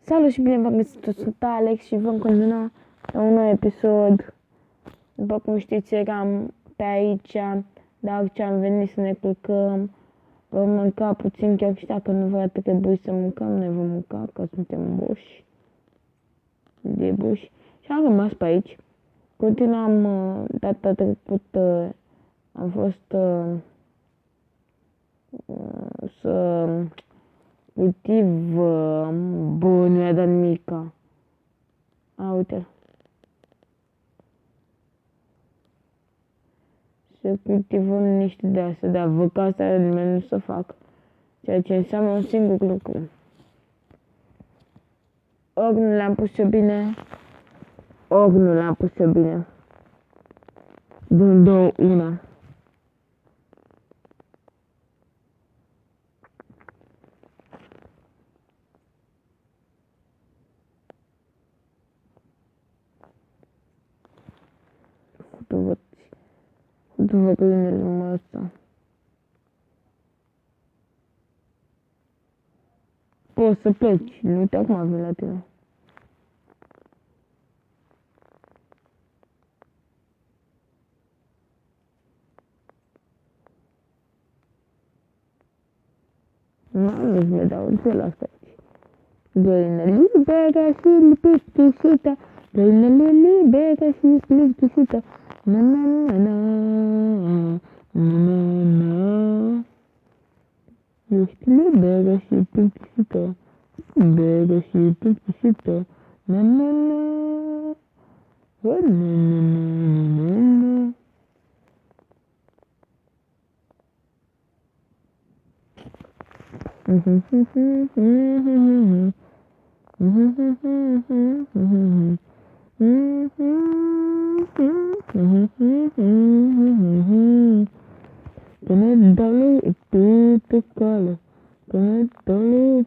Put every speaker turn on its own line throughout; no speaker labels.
Salut și bine v-am găsit, sunt Alex și vom continua la un nou episod. După cum știți, eram pe aici, dar ce am venit să ne culcăm. Vom mânca puțin, chiar și dacă nu va trebui să mâncăm, ne vom mânca, că suntem boși. De boși. Și am rămas pe aici. Continuam, data trecută am fost să cultiv, bă, nu i-a dat nimica. A, uite. Să cultivăm niște de astea, dar văd că asta nimeni nu să fac. Ceea ce înseamnă un singur lucru. Ori nu le-am pus eu bine, ori nu le-am pus eu bine. Din două, una. Futu-vă găinile numai ăsta. Poți să pleci, nu uite acum vin la tine. Nu le dau de la asta aici. Găină liberă și lipitușită, găină liberă și lipitușită. Na na na na, na na na. Ești liberă și lipitușită, liberă și lipitușită. Na na na, na na na na na. Canedale pe cale, canedale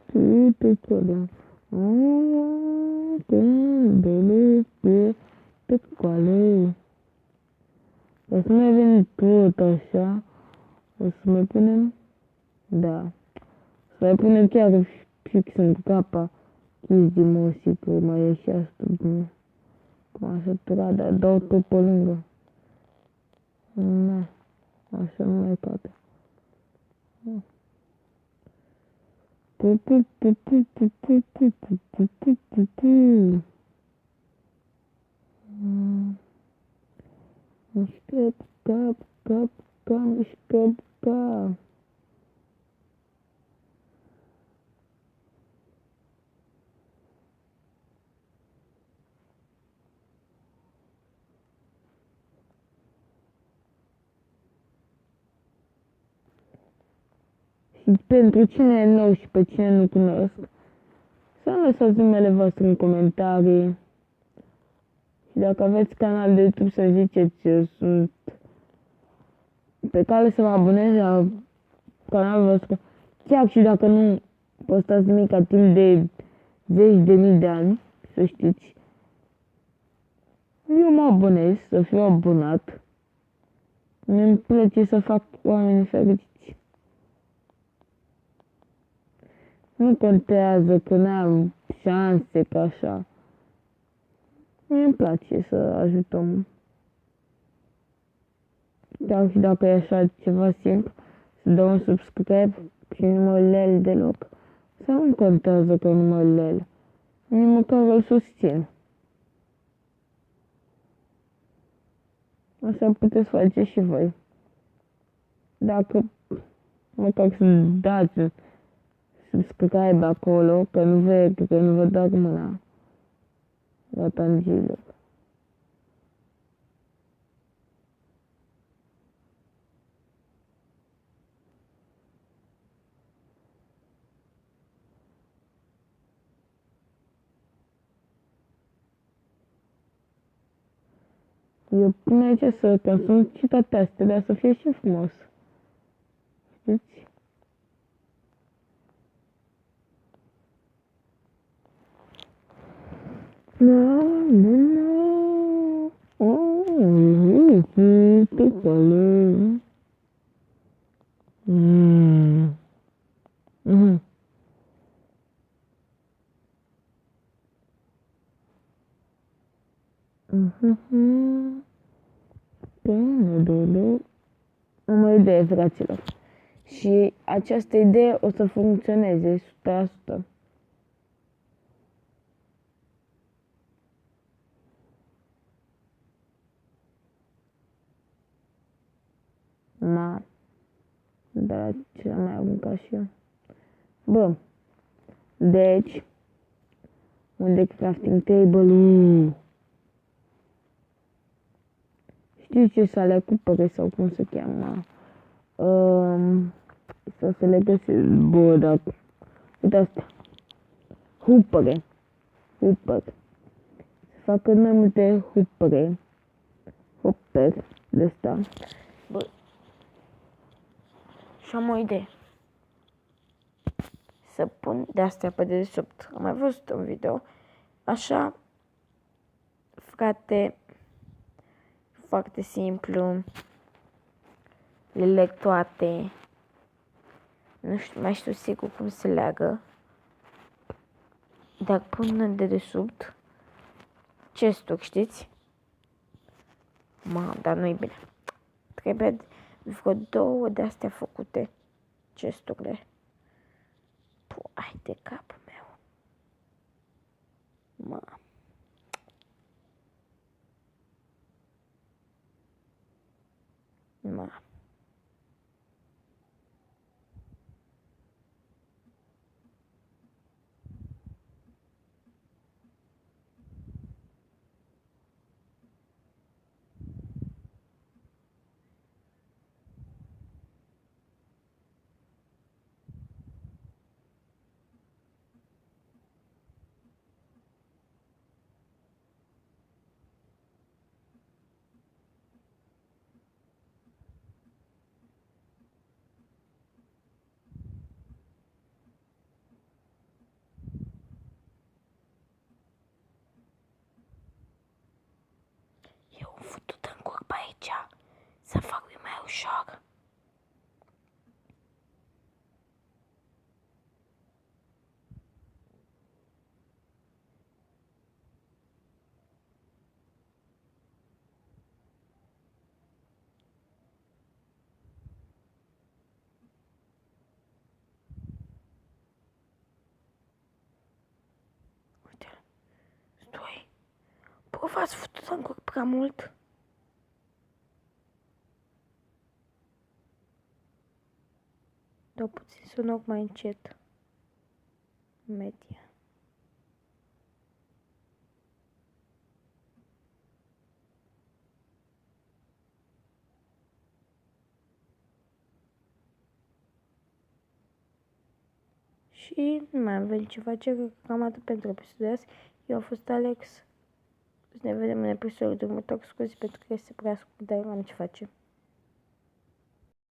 pe cale, canedale pe cale. O să mai venim tot așa, o să mai punem, da. Să mai punem chiar fix în capa chis de muzică, mai e și asta bine. Cum a săturat, dar dau tot pe lângă. Na, așa nu mai poate. Mișcă, mișcă. Și pentru cine e nou și pe cine nu cunosc, să lăsați numele voastre în comentarii. Și dacă aveți canal de YouTube să ziceți, eu sunt pe cale să mă abonez la canalul vostru. Chiar și dacă nu postați nimic ca timp de 10.000 de ani, să știți. Eu mă abonez, să fiu abonat. Mi-mi place să fac oamenii fericiți. Nu contează că n-am șanse ca așa. Mie-mi place să ajutăm. Chiar și dacă e așa ceva simplu, să dau un subscribe și nu mă lel deloc. Sau nu contează că nu mă lel. Nici măcar îl susțin. Așa puteți face și voi. Dacă măcar să dați subscribe acolo, că nu vă dau mâna la tangilor. Eu pun aici să consum și toate astea, dar să fie și frumos. Știți? Na, na, na. Pe cale. Am o idee, fraților. Și această idee o să funcționeze 100%. Dar ce am mai aruncat și eu? Bă, deci, unde crafting table-ul? Știu ce să le cumpere sau cum se cheamă? Sau să le găsesc, bă, dacă... Uite astea. Hupere. Să facă mai multe hupere. Hopper de asta. Bă. Și am o idee. Să pun de astea pe dedesubt. Am mai văzut un video. Așa, frate, foarte simplu. Le leg toate. Nu știu, mai știu sigur cum se leagă. Dar pun de dedesubt chesturi, știți? Dar nu-i bine. Trebuie vreo 2 de astea făcute. Chesturile. Ai de capul meu. Eu am făcut în curba aici. Să fac mai ușor. Uite. Stai. Bă, v-ați făcut în curb prea mult? Dau puțin sunoc mai încet. Media. Și nu mai avem ce face, că cam atât pentru episodul de azi. Eu am fost Alex. Ne vedem în episodul următor. Scuze pentru că este prea scurt, dar am ce face.